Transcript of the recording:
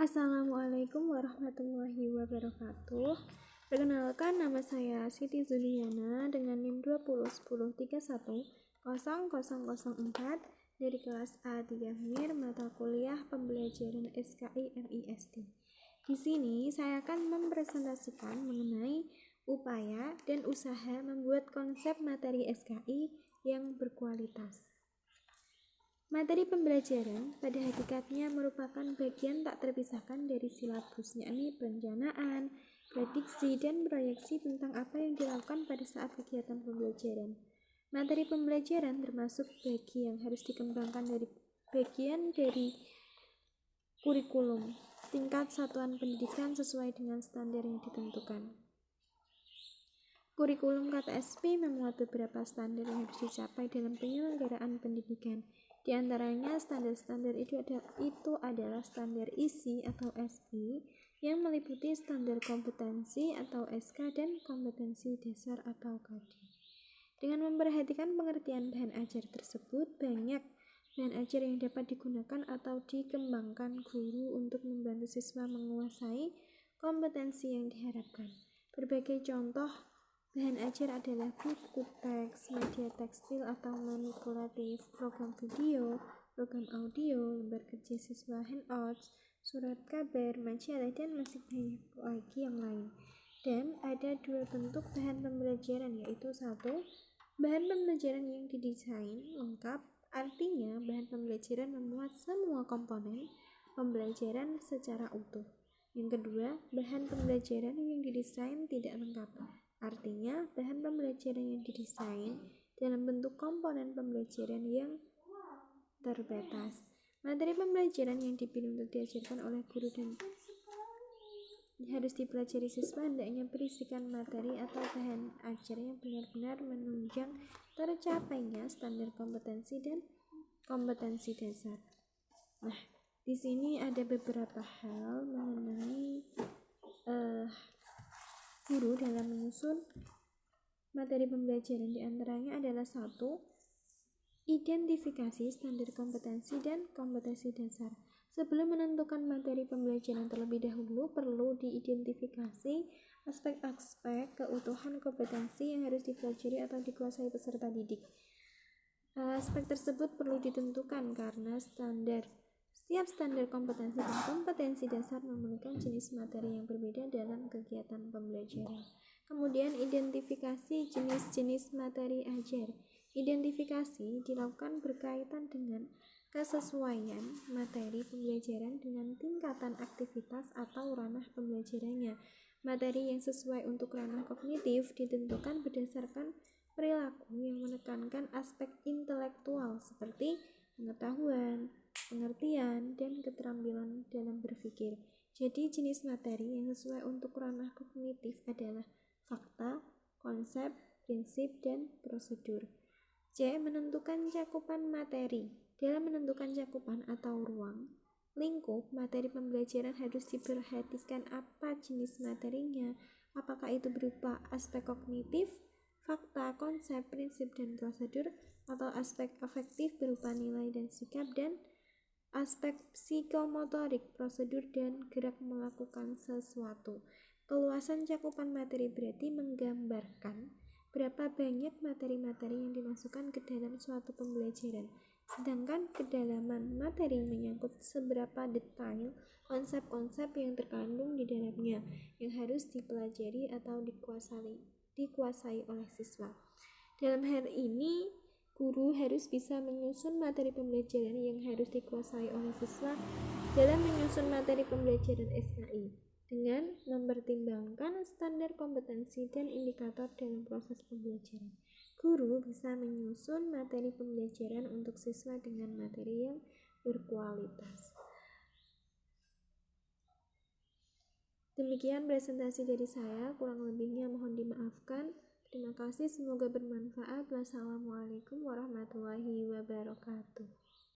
Assalamualaikum warahmatullahi wabarakatuh. Perkenalkan, nama saya Siti Zuliana dengan NIM 2010310004 dari kelas A3 MIR mata kuliah pembelajaran SKI MIST. Di sini saya akan mempresentasikan mengenai upaya dan usaha membuat konsep materi SKI yang berkualitas. Materi pembelajaran pada hakikatnya merupakan bagian tak terpisahkan dari silabus, yakni perencanaan, prediksi, dan proyeksi tentang apa yang dilakukan pada saat kegiatan pembelajaran. Materi pembelajaran termasuk bagian yang harus dikembangkan dari bagian dari kurikulum tingkat satuan pendidikan sesuai dengan standar yang ditentukan. Kurikulum KTSP memuat beberapa standar yang harus dicapai dalam penyelenggaraan pendidikan. Di antaranya standar-standar itu adalah standar ISI atau SI yang meliputi standar kompetensi atau SK dan kompetensi dasar atau KD. Dengan memperhatikan pengertian bahan ajar tersebut, banyak bahan ajar yang dapat digunakan atau dikembangkan guru untuk membantu siswa menguasai kompetensi yang diharapkan. Berbagai contoh bahan ajar adalah buku teks, media tekstil atau manipulatif, program video, program audio, lembar kerja siswa handouts, surat kabar, majalah, dan masih banyak lagi yang lain. Dan ada dua bentuk bahan pembelajaran, yaitu satu, bahan pembelajaran yang didesain lengkap, artinya bahan pembelajaran memuat semua komponen pembelajaran secara utuh. Yang kedua, bahan pembelajaran yang didesain tidak lengkap, artinya bahan pembelajaran yang didesain dalam bentuk komponen pembelajaran yang terbatas. Materi pembelajaran yang dipilih untuk diajarkan oleh guru dan harus dipelajari siswa hendaknya berisikan materi atau bahan ajar yang benar-benar menunjang tercapainya standar kompetensi dan kompetensi dasar. Nah, di sini ada beberapa hal mengenai guru dalam menyusun materi pembelajaran. Di antaranya adalah satu, identifikasi standar kompetensi dan kompetensi dasar. Sebelum menentukan materi pembelajaran terlebih dahulu, perlu diidentifikasi aspek-aspek keutuhan kompetensi yang harus dipelajari atau dikuasai peserta didik. Aspek tersebut perlu ditentukan karena setiap standar kompetensi dan kompetensi dasar memiliki jenis materi yang berbeda dalam kegiatan pembelajaran. Kemudian, identifikasi jenis-jenis materi ajar. Identifikasi dilakukan berkaitan dengan kesesuaian materi pembelajaran dengan tingkatan aktivitas atau ranah pembelajarannya. Materi yang sesuai untuk ranah kognitif ditentukan berdasarkan perilaku yang menekankan aspek intelektual seperti pengetahuan, pengertian, dan keterampilan dalam berpikir. Jadi, jenis materi yang sesuai untuk ranah kognitif adalah fakta, konsep, prinsip, dan prosedur. C. Menentukan cakupan materi. Dalam menentukan cakupan atau ruang lingkup materi pembelajaran harus diperhatikan apa jenis materinya, apakah itu berupa aspek kognitif, fakta, konsep, prinsip, dan prosedur, atau aspek afektif berupa nilai dan sikap, dan aspek psikomotorik, prosedur, dan gerak melakukan sesuatu. Keluasan cakupan materi berarti menggambarkan berapa banyak materi-materi yang dimasukkan ke dalam suatu pembelajaran. Sedangkan kedalaman materi menyangkut seberapa detail konsep-konsep yang terkandung di dalamnya yang harus dipelajari atau dikuasai oleh siswa. Dalam hal ini, guru harus bisa menyusun materi pembelajaran yang harus dikuasai oleh siswa dalam menyusun materi pembelajaran SKI dengan mempertimbangkan standar kompetensi dan indikator dalam proses pembelajaran. Guru bisa menyusun materi pembelajaran untuk siswa dengan materi yang berkualitas. Demikian presentasi dari saya, kurang lebihnya mohon dimaafkan. Terima kasih, semoga bermanfaat. Wassalamualaikum warahmatullahi wabarakatuh.